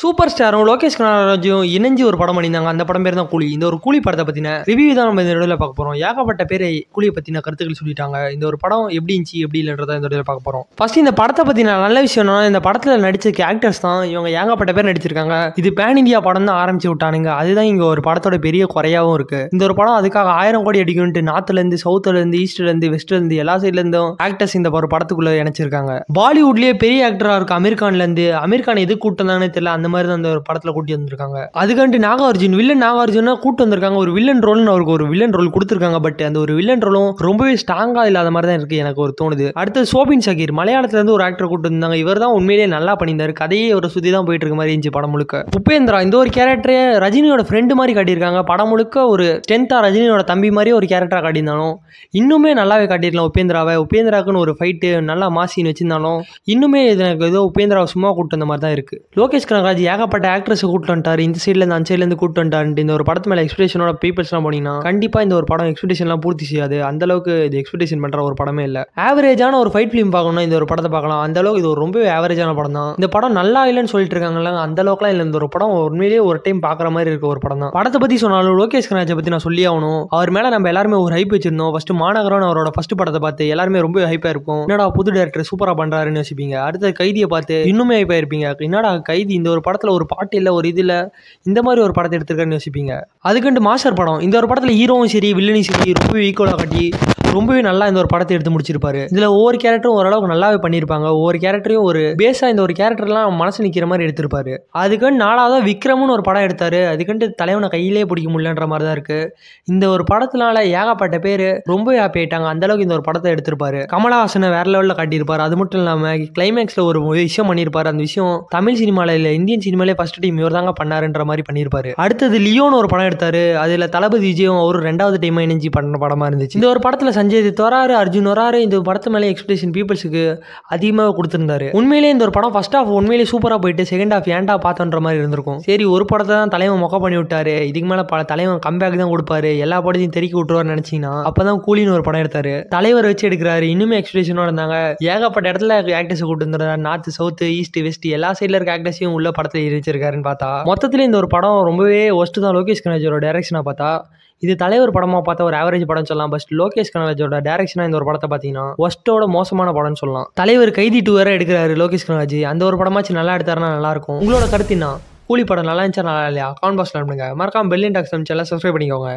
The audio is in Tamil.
சூப்பர் ஸ்டாரும் லோகேஷ் கனகராஜும் இணைஞ்சு ஒரு படம் பண்ணியிருந்தாங்க. அந்த படம் பேர் தான் கூலி. இந்த ஒரு கூலி படத்தை பற்றின ரிவ்யூ தான் நம்ம இந்த வீடியோவில் பார்க்க போகிறோம். ஏகப்பட்ட பேர் கூலியை பற்றின கருத்துக்கள் சொல்லிட்டாங்க. இந்த ஒரு படம் எப்படி இருந்துச்சு எப்படி இல்லைன்றதை இந்த வீடியோவில் பார்க்க போகிறோம். ஃபர்ஸ்ட் இந்த படத்தை பற்றின நல்ல விஷயம் என்னன்னா, இந்த படத்தில் நடித்த ஆக்டர்ஸ் தான் இவங்க ஏகப்பட்ட பேர் நடிச்சிருக்காங்க. இது பேன் இந்தியா படம் தான் ஆரம்பிச்சு விட்டானுங்க. அதுதான் இங்கே ஒரு படத்தோட பெரிய குறையாகவும் இருக்குது. இந்த ஒரு படம் அதுக்காக 1000 கோடி அடிக்கணும்ட்டு நார்த்லேருந்து சவுத்துலேருந்து ஈஸ்ட்லேருந்து வெஸ்ட்லேருந்து எல்லா சைட்லேருந்தும் ஆக்டர்ஸ் இந்த ஒரு படத்துக்குள்ளே இணைச்சிருக்காங்க. பாலிவுட்லேயே பெரிய ஆக்டராக இருக்கு அமீர் கான் எது கூட்டம்தானே தெரியல, அந்த மாதிரி தான் அந்த ஒரு படத்துல கூட்டி வந்திருக்காங்க. அதுக்காண்டி நாகார்ஜுன் வில்லன் நாகார்ஜுனா கூட்டு வந்திருக்காங்க. ஒரு வில்லன் ரோல்னு அவருக்கு ஒரு வில்லன் ரோல் கொடுத்துருக்காங்க. பட் அந்த ஒரு வில்லன் ரோலும் ரொம்பவே ஸ்ட்ராங்கா இல்லாத மாதிரி தான் இருக்கு எனக்கு ஒரு தோணுது. அடுத்து சோபின் ஷகீர் மலையாளத்துல இருந்து ஒரு ஆக்டர் கூட்டு வந்தாங்க. இவர் தான் உண்மையிலேயே நல்லா பண்ணியிருந்தாரு. கதையே ஒரு சுத்தி தான் போயிட்டு இருக்க மாதிரி இருந்துச்சு படம் முழுக்க. உபேந்திரா இந்த ஒரு கேரக்டரே ரஜினியோட ஃப்ரெண்டு மாதிரி காட்டியிருக்காங்க. படம் முழுக்க ஒரு ஸ்ட்ரென்த்தா ரஜினியோட தம்பி மாதிரி ஒரு கேரக்டரா காட்டியிருந்தாலும் இன்னுமே நல்லாவே காட்டியிருக்கலாம் உபேந்திராவுக்குன்னு ஒரு ஃபைட்டு நல்லா மாசின்னு வச்சிருந்தாலும் இன்னுமே எனக்கு ஏதோ உபேந்திராவை சும்மா கூட்டு வந்த மாதிரி தான் இருக்கு. லோகேஷ் கனகராஜ் ஏகப்பட்ட ஆக்ட்ரஸ் கூட்டு வந்துட்டாரு. இந்த சைட்லேருந்து அந்த சைட்லேருந்து கூட்டு வந்துட்டாரு. இந்த ஒரு படத்து மேலே எக்ஸ்பெக்டேஷனோட பீப்பிள்ஸ்லாம் போனீங்கன்னா கண்டிப்பாக இந்த ஒரு படம் எக்ஸ்பெக்டேஷன்லாம் பூர்த்தி செய்யாது. அந்த அளவுக்கு இது எக்ஸ்பெக்டேஷன் பண்ணுற ஒரு படமே இல்லை. ஆவரேஜான ஒரு ஃபைட் ஃபிலிம் பார்க்கணும் இந்த ஒரு படத்தை பார்க்கலாம். அந்த அளவுக்கு இது ஒரு ரொம்பவே ஆவரேஜான படம் தான். இந்த படம் நல்லா இல்லைன்னு சொல்லிட்டு இருக்காங்கல்ல, அந்த அளவுக்குலாம் இல்லை. இந்த ஒரு படம் உண்மையிலேயே ஒரு டைம் பார்க்குற மாதிரி இருக்க ஒரு படம் தான். படத்தை பற்றி சொன்னாலும் லோகேஷ் கனகராஜை பற்றி நான் சொல்லி ஆகணும். அவர் மேலே நம்ம எல்லாருமே ஒரு ஹைப் வச்சிருந்தோம். ஃபர்ஸ்ட் மாநகரம் அவரோட ஃபர்ஸ்ட் படத்தை பார்த்து எல்லாருமே ரொம்ப ஹைப்பாக இருக்கும். என்னடா புது டேரக்டர் சூப்பராக பண்ணுறாருன்னு யோசிப்பீங்க. அடுத்த கைதியை பார்த்து இன்னுமே ஹைப்பாக இருப்பீங்க. என்னடா கைதி இந்த ஒரு படத்தில் ஒரு பாட்டு இல்லை ஒரு இதில் இந்த மாதிரி ஒரு படத்தை எடுத்துருக்கான்னு யோசிப்பீங்க. அதுக்கண்டு மாஸ்டர் படம் இந்த ஒரு படத்தில் ஹீரோவும் சரி வில்லனும் சரி ரொம்பவே ஈக்குவலாக காட்டி ரொம்பவே நல்லா இந்த ஒரு படத்தை எடுத்து முடிச்சிருப்பாரு. இதில் ஒவ்வொரு கேரக்டரும் ஓரளவுக்கு நல்லாவே பண்ணியிருப்பாங்க. ஒவ்வொரு கேரக்டரையும் ஒரு பேஸாக இந்த ஒரு கேரக்டர்லாம் மனசு நிற்கிற மாதிரி எடுத்திருப்பாரு. அதுக்கண்டு நாலாவதாக விக்ரம்னு ஒரு படம் எடுத்தாரு. அதுக்கண்டு தலைவனை கையிலே பிடிக்க முடியலன்ற மாதிரி தான் இருக்கு. இந்த ஒரு படத்தினால ஏகப்பட்ட பேர் ரொம்ப ஹாப்பி ஆயிட்டாங்க. அந்த அளவுக்கு இந்த ஒரு படத்தை எடுத்திருப்பாரு. கமலஹாசனை வேற லெவலில் காட்டியிருப்பாரு. அது மட்டும் இல்லாமல் கிளைமேக்ஸில் ஒரு விஷயம் பண்ணியிருப்பாரு. அந்த விஷயம் தமிழ் சினிமாவில் இல்லை இந்தியன் சினிமாலே ஃபர்ஸ்ட் டைம் இவர் தாங்க பண்ணாருன்ற மாதிரி பண்ணியிருப்பாரு. அடுத்தது லியோன்னு ஒரு படம் எடுத்தாரு. அதில் தளபதி விஜயும் அவரு 2வது டைம் இணைஞ்சு பண்ண படமா இருந்துச்சு. இந்த ஒரு படத்தில் சஞ்சய் தத் வராரு, அர்ஜுன் வராரு. இந்த படத்து மேலே எக்ஸ்பெக்டேஷன் பீப்புள்ஸுக்கு அதிகமாக கொடுத்துருந்தாரு. உண்மையிலேயே இந்த ஒரு படம் ஃபர்ஸ்ட் ஹாஃப் உண்மையிலேயே சூப்பராக போயிட்டு செகண்ட் ஹாஃப் ஏன்டா பார்த்தோன்ற மாதிரி இருந்திருக்கும். சரி ஒரு படத்தை தான் தலைவன் மொக்க பண்ணி விட்டாரு, இதுக்கு மேலே தலைவன் கம்பேக் தான் கொடுப்பாரு, எல்லா படத்தையும் தெறிக்கி விட்டுருவார்னு நினைச்சீங்கன்னா அப்பதான் கூலின்னு ஒரு படம் எடுத்தாரு. தலைவர் வச்சு எடுக்கிறாரு. இன்னுமே எக்ஸ்பெக்டேஷனோட இருந்தாங்க. ஏகப்பட்ட இடத்துல ஆக்டர்ஸ் கூட்டு வந்துருந்தாரு. நார்த் சவுத் ஈஸ்ட் வெஸ்ட் எல்லா சைட்ல இருக்க ஆக்டர்ஸையும் உள்ள படத்தில் இருக்காருன்னு பார்த்தா மொத்தத்துல இந்த ஒரு படம் ரொம்பவே ஒஸ்ட் தான். லோகேஷ் கனகராஜோட டைரக்ஷனா பார்த்தா இது தலைவர் படமா பார்த்தா ஒரு ஆவரேஜ் படம் சொல்லலாம். பட் லோகேஷ் கனகராஜோட டைரக்ஷனா இந்த ஒரு படத்தை பார்த்தீங்கன்னா ஒஸ்டோட மோசமான படம்னு சொல்லலாம். தலைவர் கைதி 2 வேற எடுக்கிறாரு லோகேஷ் கனகராஜ். அந்த ஒரு படமாச்சு நல்லா எடுத்தாருன்னா நல்லா இருக்கும். உங்களோட கருத்துனா கூலி படம் நல்லா இருந்துச்சா நல்லா இல்லையா கமெண்ட் பாக்ஸ்ல பண்ணுங்க. மறக்காம பெல் ஐக்கன் சப்ஸ்கிரைப் பண்ணிக்கோங்க.